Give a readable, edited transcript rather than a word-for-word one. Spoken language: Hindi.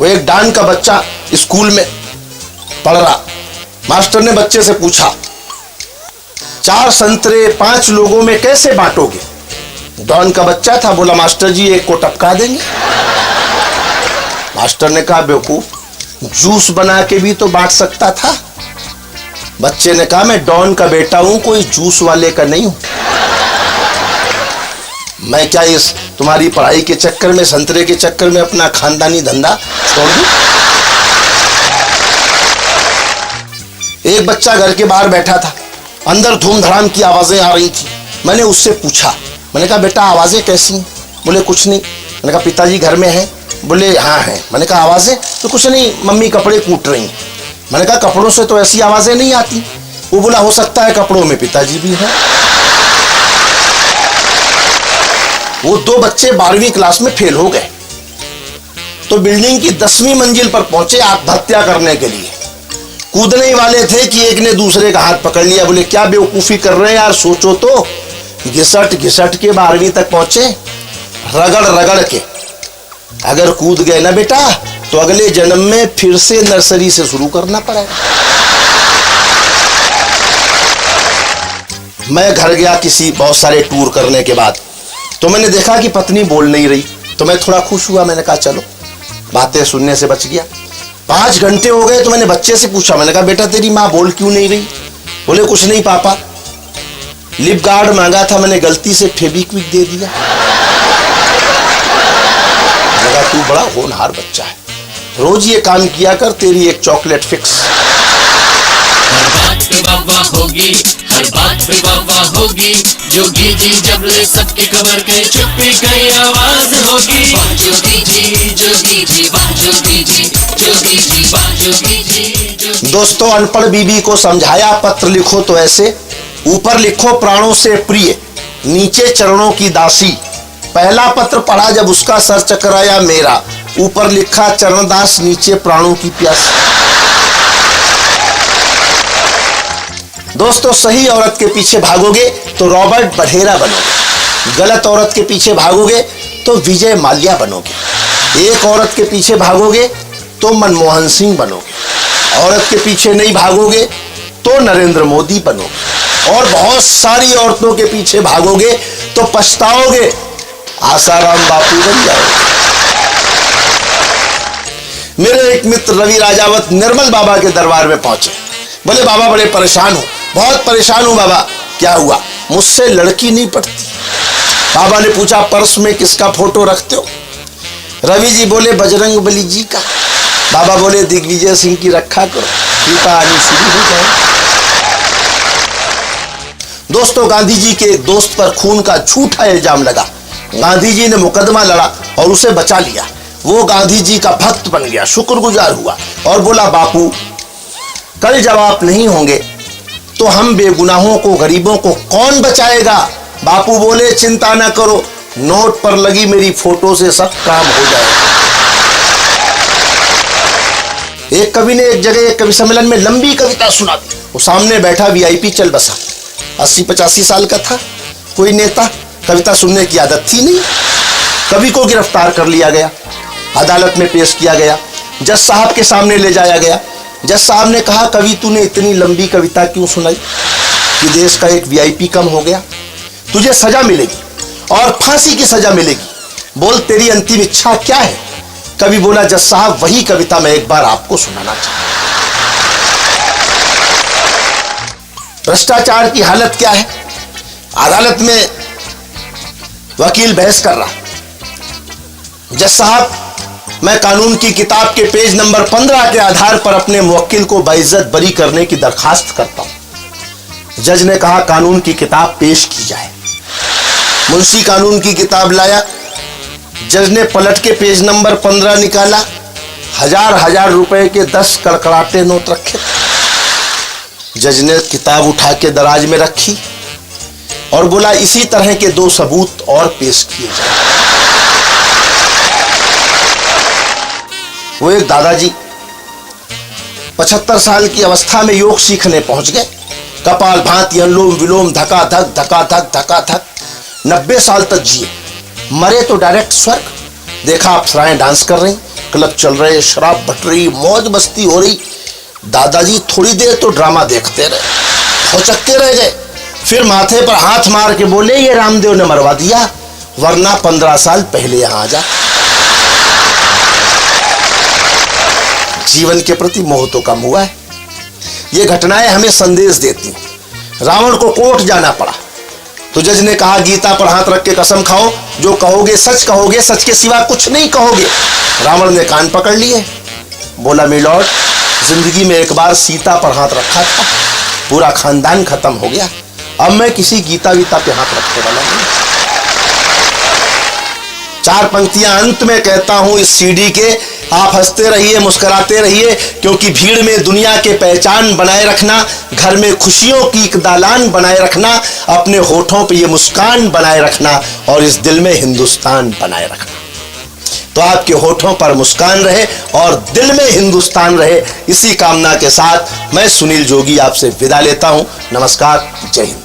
वो एक डॉन का बच्चा स्कूल में पढ़ रहा। मास्टर ने बच्चे से पूछा, 4 संतरे 5 लोगों में कैसे बांटोगे? डॉन का बच्चा था, बोला मास्टर जी एक को टपका देंगे। मास्टर ने कहा बेवकूफ, जूस बना के भी तो बांट सकता था। बच्चे ने कहा मैं डॉन का बेटा हूं, कोई जूस वाले का नहीं हूं। मैं क्या इस तुम्हारी पढ़ाई के चक्कर में, संतरे के चक्कर में अपना खानदानी धंधा छोड़ दूं? एक बच्चा घर के बाहर बैठा था, अंदर धूमधड़ाम की आवाजें आ रही थी। मैंने उससे पूछा, मैंने कहा बेटा आवाजें कैसी हैं? बोले कुछ नहीं। मैंने कहा पिताजी घर में हैं? बोले हाँ हैं। मैंने कहा आवाजें? तो कुछ नहीं, मम्मी कपड़े कूट रही हैं। मैंने कहा कपड़ों से तो ऐसी आवाजें नहीं आती। वो बोला हो सकता है कपड़ों में पिताजी भी हैं। वो 2 बच्चे 12वीं क्लास में फेल हो गए तो बिल्डिंग की 10वीं मंजिल पर पहुंचे आत्महत्या करने के लिए। कूदने ही वाले थे कि एक ने दूसरे का हाथ पकड़ लिया। बोले क्या बेवकूफी कर रहे हैं यार, सोचो तो। घिसट घिसट के 12वीं तक पहुंचे, रगड़ रगड़ के। अगर कूद गए ना बेटा तो अगले जन्म में फिर से नर्सरी से शुरू करना पड़ेगा। मैं घर गया किसी बहुत सारे टूर करने के बाद, तो मैंने देखा कि पत्नी बोल नहीं रही, तो मैं थोड़ा खुश हुआ। मैंने कहा चलो बातें सुनने से बच गया। 5 घंटे हो गए तो मैंने बच्चे से पूछा, मैंने कहा बेटा तेरी माँ बोल क्यों नहीं रही? बोले कुछ नहीं पापा, लिप गार्ड मांगा था, मैंने गलती से फेविक्विक दे दिया। मैंने कहा तू बड़ा होनहार बच्चा है, रोज ये काम किया कर, तेरी एक चॉकलेट फिक्स। हर बात पे वाह होगी, हर बात पे वाह होगी, जोगी जी जब ले सबके खबर के चुप गई आवाज होगी। वाह जोगी जी, जोगी जी, वाह जोगी जी, जोगी जी, वाह जोगी जी। दोस्तों अनपढ़ बीबी को समझाया, पत्र लिखो तो ऐसे, ऊपर लिखो प्राणों से प्रिय, नीचे चरणों की दासी। पहला पत्र पढ़ा जब उसका सर चकराया मेरा, ऊपर लिखा चरणदास, नीचे प्राणों की प्यासी। दोस्तों सही औरत के पीछे भागोगे तो रॉबर्ट बढेरा बनोगे, गलत औरत के पीछे भागोगे तो विजय माल्या बनोगे, एक औरत के पीछे भागोगे तो मनमोहन सिंह बनोगे, औरत के पीछे नहीं भागोगे तो नरेंद्र मोदी बनोगे, और बहुत सारी औरतों के पीछे भागोगे तो पछताओगे, आसाराम बापू बन जाओगे। मेरे एक मित्र रवि राजावत निर्मल बाबा के दरबार में पहुंचे। बोले बाबा बड़े परेशान हूं, बहुत परेशान हूं बाबा। क्या हुआ? मुझसे लड़की नहीं पटती। बाबा ने पूछा पर्स में किसका फोटो रखते हो? रवि जी बोले बजरंग बली जी का। बाबा बोले दिग्विजय सिंह की रखा करो, कृपा आनी शुरू हो जाए। दोस्तों गांधी जी के एक दोस्त पर खून का झूठा इल्जाम लगा। गांधी जी ने मुकदमा लड़ा और उसे बचा लिया। वो गांधी जी का भक्त बन गया, शुक्रगुजार हुआ और बोला बापू कल जब आप नहीं होंगे तो हम बेगुनाहों को, गरीबों को कौन बचाएगा? बापू बोले चिंता ना करो, नोट पर लगी मेरी फोटो से सब काम हो जाएगा। एक कवि ने एक जगह एक कवि सम्मेलन में लंबी कविता सुना दी। वो सामने बैठा वीआईपी चल बसा, 80-85 साल का था, कोई नेता, कविता सुनने की आदत थी नहीं। कवि को गिरफ्तार कर लिया गया, अदालत में पेश किया गया, जज साहब के सामने ले जाया गया। जज साहब ने कहा कवि तूने इतनी लंबी कविता क्यों सुनाई कि देश का एक वीआईपी कम हो गया? तुझे सजा मिलेगी और फांसी की सजा मिलेगी, बोल तेरी अंतिम इच्छा क्या है? कवि बोला जज साहब वही कविता मैं एक बार आपको सुनाना चाहता हूं। भ्रष्टाचार की हालत क्या है? अदालत में वकील बहस कर रहा, जज साहब मैं कानून की किताब के पेज नंबर 15 के आधार पर अपने मुवक्किल को बाइज्जत बरी करने की दरखास्त करता हूं। जज ने कहा कानून की किताब पेश की जाए। मुंशी कानून की किताब लाया, जज ने पलट के पेज नंबर 15 निकाला, 1000 रुपए के 10 कड़कड़ाते नोट रखे। जज ने किताब उठा के दराज में रखी और बोला इसी तरह के 2 सबूत और पेश किए जाए। वो एक दादाजी 75 साल की अवस्था में योग सीखने पहुंच गए। कपाल भांति, अनुलोम विलोम, धका धक धका धक धका धक, 90 साल तक जिए। मरे तो डायरेक्ट स्वर्ग। देखा अप्सराएं डांस कर रही, क्लब चल रहे, शराब बट रही, मौज मस्ती हो रही। दादाजी थोड़ी देर तो ड्रामा देखते रहे, भौचक्के रह गए। फिर माथे पर हाथ मार के बोले, ये रामदेव ने मरवा दिया, वरना 15 साल पहले यहां आ जा। जीवन के प्रति मोह तो कम हुआ है। ये घटनाएं हमें संदेश देती हैं। रावण को कोर्ट जाना पड़ा तो जज ने कहा, गीता पर हाथ रख के कसम खाओ, जो कहोगे, सच के सिवा कुछ नहीं कहोगे। रावण ने कान पकड़ लिए, बोला, मिलॉर्ड, जिंदगी में एक बार सीता पर हाथ रखा था, पूरा खानदान खत्म हो गया, अब मैं किसी गीता वीता पे हाथ रखने वाला नहीं। 4 पंक्तियां अंत में कहता हूं इस सीडी के, आप हंसते रहिए, मुस्कुराते रहिए, क्योंकि भीड़ में दुनिया के पहचान बनाए रखना, घर में खुशियों की एक दालान बनाए रखना, अपने होठों पे ये मुस्कान बनाए रखना और इस दिल में हिंदुस्तान बनाए रखना। तो आपके होठों पर मुस्कान रहे और दिल में हिंदुस्तान रहे, इसी कामना के साथ मैं सुनील जोगी आपसे विदा लेता हूं। नमस्कार, जय हिंद।